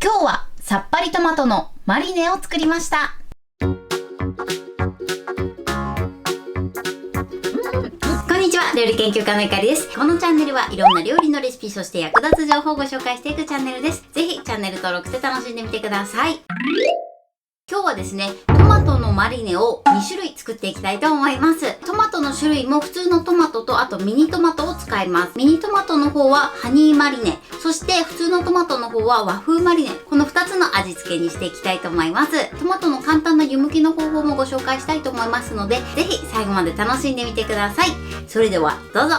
今日はさっぱりトマトのマリネを作りました。こんにちは、料理研究家のゆかりです。このチャンネルはいろんな料理のレシピ、そして役立つ情報をご紹介していくチャンネルです。ぜひチャンネル登録して楽しんでみてください。今日はですね、トマトのマリネを2種類作っていきたいと思います。トマトの種類も普通のトマトとあとミニトマトを使います。ミニトマトの方はハニーマリネ、そして普通のトマトの方は和風マリネ、この2つの味付けにしていきたいと思います。トマトの簡単な湯むきの方法もご紹介したいと思いますので、ぜひ最後まで楽しんでみてください。それではどうぞ。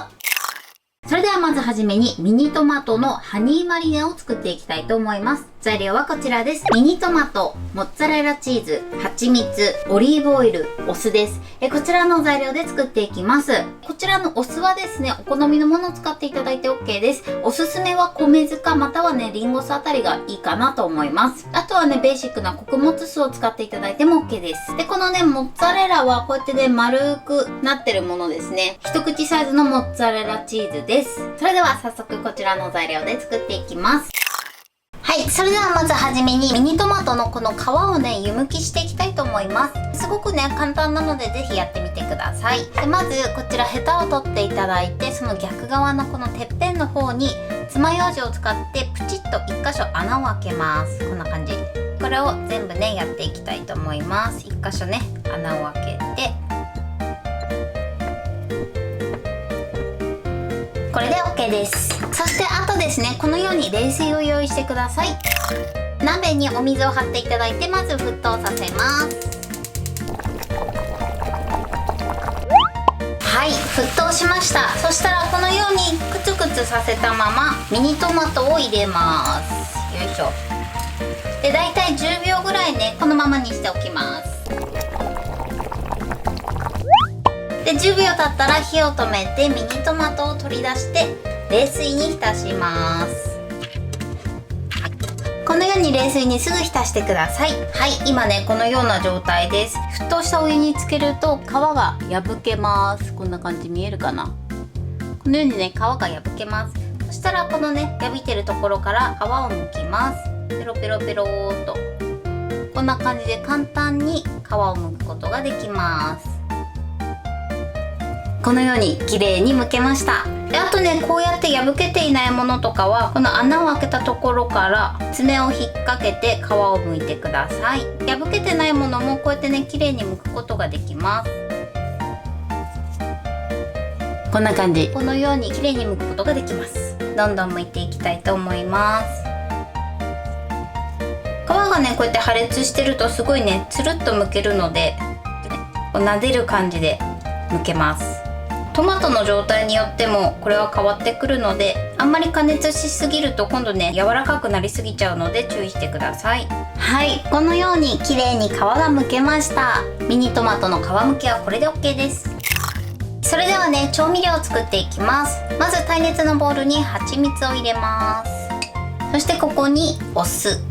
それではまずはじめにミニトマトのハニーマリネを作っていきたいと思います。材料はこちらです。ミニトマト、モッツァレラチーズ、蜂蜜、オリーブオイル、お酢です。こちらの材料で作っていきます。こちらのお酢はですね、お好みのものを使っていただいて OK です。おすすめは米酢かまたはね、リンゴ酢あたりがいいかなと思います。あとはね、ベーシックな穀物酢を使っていただいても OK です。で、このね、モッツァレラはこうやってね、丸くなってるものですね。一口サイズのモッツァレラチーズです。それでは早速こちらの材料で作っていきます。はい、それではまずはじめにミニトマトのこの皮をね、湯むきしていきたいと思います。すごくね、簡単なのでぜひやってみてください。で、まずこちらヘタを取っていただいて、その逆側のこのてっぺんの方に爪楊枝を使ってプチッと1箇所穴を開けます。こんな感じ。これを全部ね、やっていきたいと思います。1箇所ね、穴を開けて、これで OK です。そしてあとですね、このように冷水を用意してください。鍋にお水を張っていただいて、まず沸騰させます。はい、沸騰しました。そしたらこのようにクツクツさせたままミニトマトを入れます。よいしょ。で、だいたい10秒ぐらいね、このままにしておきます。で、10秒経ったら火を止めてミニトマトを取り出して冷水に浸します。このように冷水にすぐ浸してください。はい、今ね、このような状態です。沸騰したお湯につけると皮が破けます。こんな感じ見えるかな。このようにね、皮が破けます。そしたらこのね、破いてるところから皮を剥きます。ペロペロペローっとこんな感じで簡単に皮を剥くことができます。このように綺麗に剥けました。で、あとね、こうやって破けていないものとかはこの穴を開けたところから爪を引っ掛けて皮を剥いてください。破けてないものもこうやってね、綺麗に剥くことができます。こんな感じ。このように綺麗に剥くことができます。どんどん剥いていきたいと思います。皮がね、こうやって破裂してるとすごいね、つるっと剥けるので、こう撫でる感じで剥けます。トマトの状態によってもこれは変わってくるので、あんまり加熱しすぎると今度ね、柔らかくなりすぎちゃうので注意してください。はい、このように綺麗に皮が剥けました。ミニトマトの皮むきはこれで OK です。それではね、調味料を作っていきます。まず耐熱のボウルに蜂蜜を入れます。そしてここにお酢。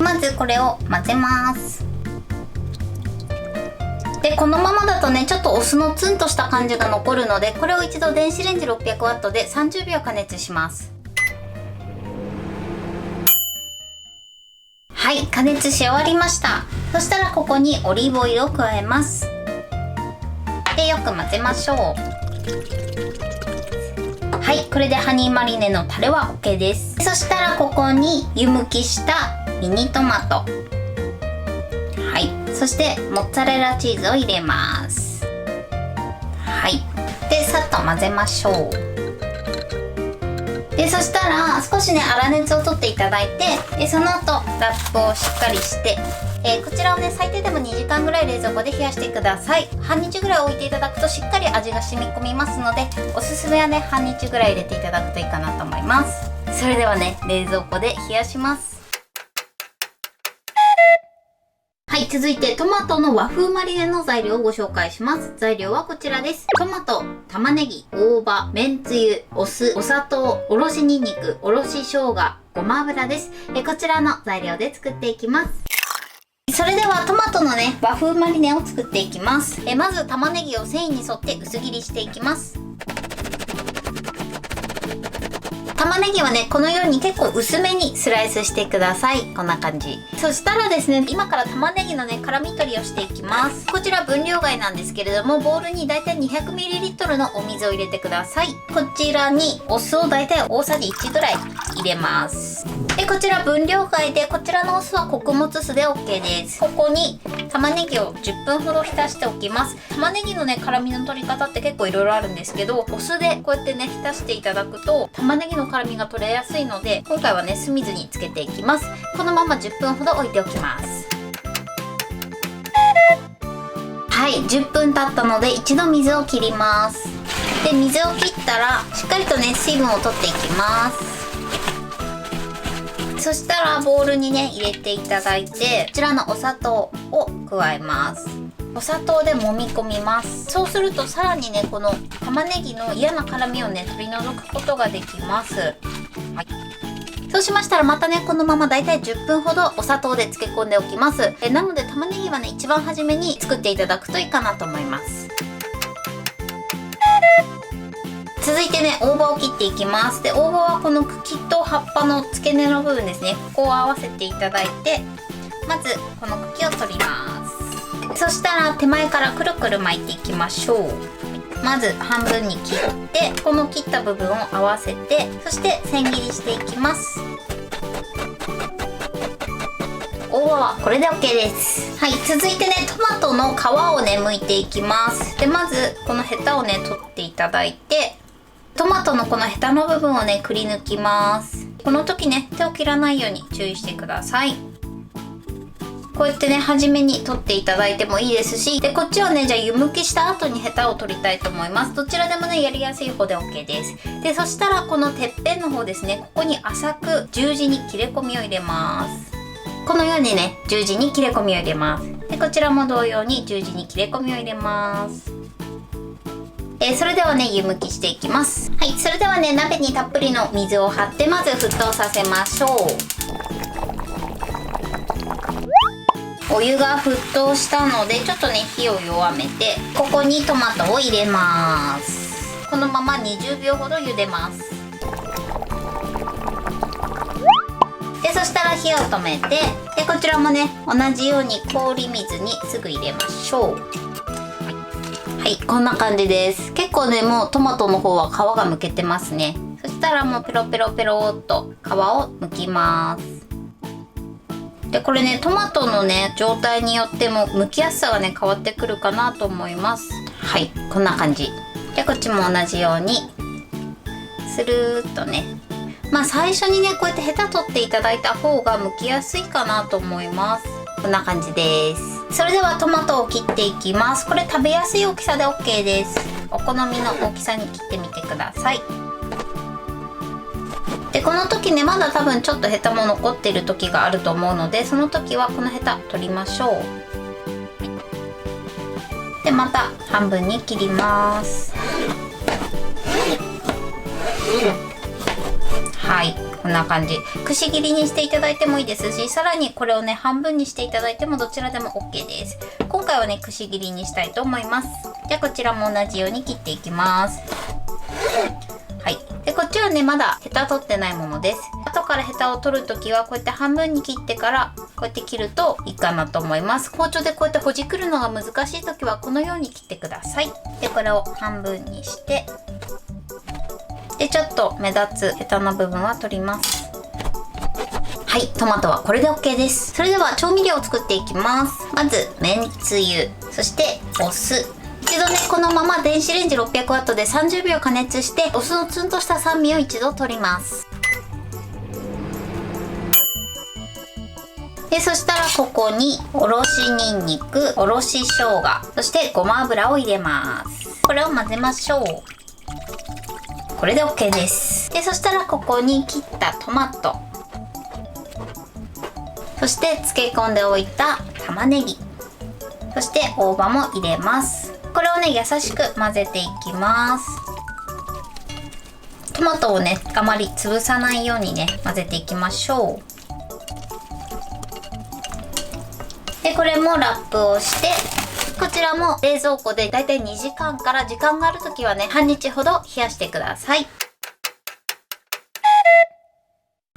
まずこれを混ぜます。で、このままだとね、ちょっとお酢のツンとした感じが残るので、これを一度電子レンジ 600W で30秒加熱します。はい、加熱し終わりました。そしたらここにオリーブオイルを加えます。で、よく混ぜましょう。はい、これでハニーマリネのタレは OK です。そしたらここに湯むきしたミニトマト、はい、そしてモッツァレラチーズを入れます。はい、で、さっと混ぜましょう。で、そしたら少しね、粗熱を取っていただいて、その後ラップをしっかりして、こちらをね、最低でも2時間ぐらい冷蔵庫で冷やしてください。半日ぐらい置いていただくとしっかり味が染み込みますので、おすすめはね、半日ぐらい入れていただくといいかなと思います。それではね、冷蔵庫で冷やします。はい、続いてトマトの和風マリネの材料をご紹介します。材料はこちらです。トマト、玉ねぎ、大葉、めんつゆ、お酢、お砂糖、おろしにんにく、おろし生姜、ごま油です。こちらの材料で作っていきます。それではトマトのね、和風マリネを作っていきます。まず玉ねぎを繊維に沿って薄切りしていきます。玉ねぎはねこのように結構薄めにスライスしてください。こんな感じ。そしたらですね、今から玉ねぎのね辛み取りをしていきます。こちら分量外なんですけれども、ボウルにだいたい 200ml のお水を入れてください。こちらにお酢をだいたい大さじ1ぐらい入れます。でこちら分量外で、こちらのお酢は穀物酢で OK です。ここに玉ねぎを10分ほど浸しておきます。玉ねぎのね辛みの取り方って結構いろいろあるんですけど、お酢でこうやってね浸していただくと玉ねぎの辛みが取れやすいので、今回はね酢水につけていきます。このまま10分ほど置いておきます。はい、10分経ったので一度水を切ります。で水を切ったらしっかりとね水分を取っていきます。そしたらボウルにね入れていただいて、こちらのお砂糖を加えます。お砂糖で揉み込みます。そうするとさらにねこの玉ねぎの嫌な辛みをね取り除くことができます。はい、そうしましたらまたねこのままだいたい10分ほどお砂糖で漬け込んでおきます。なので玉ねぎはね一番初めに作っていただくといいかなと思います。続いてね大葉を切っていきます。で大葉はこの茎と葉っぱの付け根の部分ですね、ここを合わせていただいて、まずこの茎を取ります。そしたら手前からくるくる巻いていきましょう。まず半分に切ってこの切った部分を合わせて、そして千切りしていきます。大葉はこれで OK です。はい、続いてねトマトの皮をね剥いていきます。でまずこのヘタをね取っていただいて、トマトのこのヘタの部分をねくり抜きます。この時ね手を切らないように注意してください。こうやってね初めに取っていただいてもいいですし、でこっちはねじゃあ湯むきした後にヘタを取りたいと思います。どちらでもねやりやすい方で OK です。でそしたらこのてっぺんの方ですね、ここに浅く十字に切れ込みを入れます。このようにね十字に切れ込みを入れます。でこちらも同様に十字に切れ込みを入れます。それではね湯むきしていきます。はい、それではね鍋にたっぷりの水を張ってまず沸騰させましょう。お湯が沸騰したのでちょっとね火を弱めて、ここにトマトを入れます。このまま20秒ほど茹でます。でそしたら火を止めて、でこちらもね同じように氷水にすぐ入れましょう。はい、こんな感じです。結構ねもうトマトの方は皮がむけてますね。そしたらもうペロペロペロっと皮をむきます。でこれねトマトのね状態によってもむきやすさがね変わってくるかなと思います。はい、こんな感じでこっちも同じようにスルーっとね、まあ最初にねこうやってヘタ取っていただいた方がむきやすいかなと思います。こんな感じです。それではトマトを切っていきます。これ食べやすい大きさで OK です。お好みの大きさに切ってみてください。でこの時ねまだ多分ちょっとヘタも残ってる時があると思うので、その時はこのヘタ取りましょう。でまた半分に切ります。はい、こんな感じ。くし切りにしていただいてもいいですし、さらにこれをね半分にしていただいてもどちらでも OK です。今回はねくし切りにしたいと思います。じゃあこちらも同じように切っていきます。はい、でこっちはねまだヘタ取ってないものです。後からヘタを取るときはこうやって半分に切ってからこうやって切るといいかなと思います。包丁でこうやってほじくるのが難しいときはこのように切ってください。でこれを半分にして、でちょっと目立つヘタの部分は取ります。はい、トマトはこれで OK です。それでは調味料を作っていきます。まずめんつゆ、そしてお酢。一度ねこのまま電子レンジ 600W で30秒加熱して、お酢のツンとした酸味を一度取ります。でそしたらここにおろしにんにく、おろし生姜、そしてごま油を入れます。これを混ぜましょう。これで OK です。でそしたらここに切ったトマト、そして漬け込んでおいた玉ねぎ、そして大葉も入れます。これをね優しく混ぜていきます。トマトをねあまり潰さないようにね混ぜていきましょう。でこれもラップをして、こちらも冷蔵庫でだいたい2時間から時間がある時はね半日ほど冷やしてください。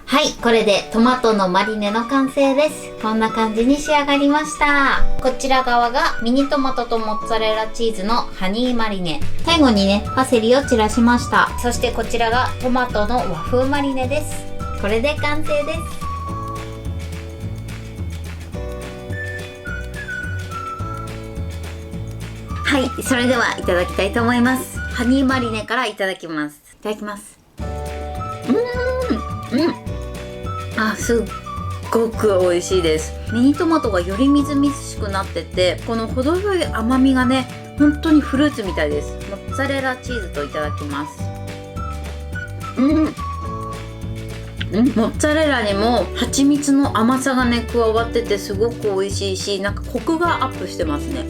はい、これでトマトのマリネの完成です。こんな感じに仕上がりました。こちら側がミニトマトとモッツァレラチーズのハニーマリネ。最後にね、パセリを散らしました。そしてこちらがトマトの和風マリネです。これで完成です。はい、それではいただきたいと思います。ハニーマリネからいただきます。いただきます。すっごく美味しいです。ミニトマトがよりみずみずしくなってて、この程よい甘みがね、本当にフルーツみたいです。モッツァレラチーズといただきます。モッツァレラにも蜂蜜の甘さがね加わっててすごく美味しいし、なんかコクがアップしてますね。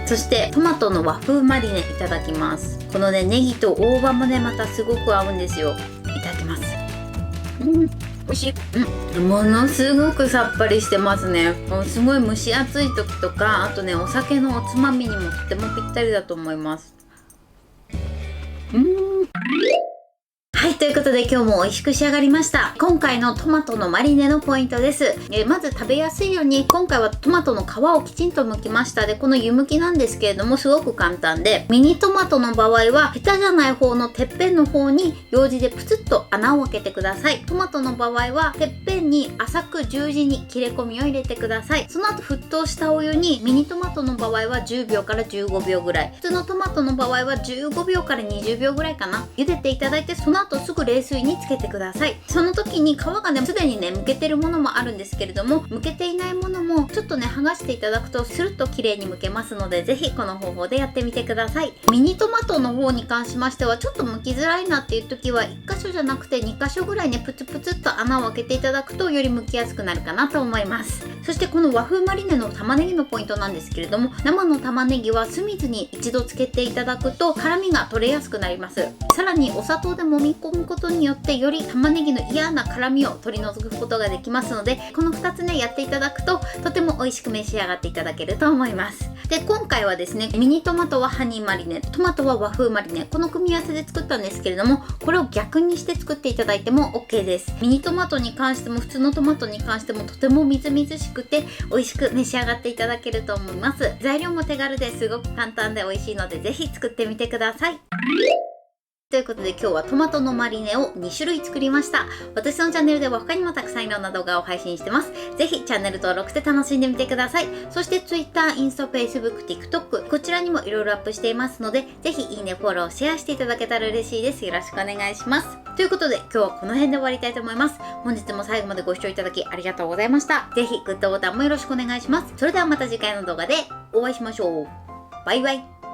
そしてトマトの和風マリネいただきます。このねネギと大葉もねまたすごく合うんですよ。いただきます。美味しい。ものすごくさっぱりしてますね。もうすごい蒸し暑い時とか、あとねお酒のおつまみにもとてもぴったりだと思います。はい、ということで今日も美味しく仕上がりました。今回のトマトのマリネのポイントです。まず食べやすいように今回はトマトの皮をきちんと剥きました。で、この湯むきなんですけれどもすごく簡単で、ミニトマトの場合はヘタじゃない方のてっぺんの方にようじでプツッと穴を開けてください。トマトの場合はてっぺんに浅く十字に切れ込みを入れてください。その後沸騰したお湯にミニトマトの場合は10秒から15秒ぐらい、普通のトマトの場合は15秒から20秒ぐらいかな、茹でていただいて、その後すぐ冷水につけてください。その時に皮がねすでにね剥けてるものもあるんですけれども、剥けていないものもちょっとね剥がしていただくとスルッと綺麗に剥けますので、ぜひこの方法でやってみてください。ミニトマトの方に関しましてはちょっと剥きづらいなっていう時は1箇所じゃなくて2箇所ぐらいねプツプツっと穴を開けていただくとより剥きやすくなるかなと思います。そしてこの和風マリネの玉ねぎのポイントなんですけれども、生の玉ねぎは酢水に一度つけていただくと辛みが取れやすくなります。さらにお砂糖で揉み込むことによってより玉ねぎの嫌な辛みを取り除くことができますので、この2つねやっていただくととても美味しく召し上がっていただけると思います。で、今回はですねミニトマトはハニーマリネ、トマトは和風マリネ、この組み合わせで作ったんですけれども、これを逆にして作っていただいても OK です。ミニトマトに関しても普通のトマトに関してもとてもみずみずしくて美味しく召し上がっていただけると思います。材料も手軽ですごく簡単で美味しいのでぜひ作ってみてください。ということで今日はトマトのマリネを2種類作りました。私のチャンネルでは他にもたくさんいろんな動画を配信してます。ぜひチャンネル登録して楽しんでみてください。そして Twitter、インスタ、Facebook、TikTok こちらにもいろいろアップしていますので、ぜひいいね、フォロー、シェアしていただけたら嬉しいです。よろしくお願いします。ということで今日はこの辺で終わりたいと思います。本日も最後までご視聴いただきありがとうございました。ぜひグッドボタンもよろしくお願いします。それではまた次回の動画でお会いしましょう。バイバイ。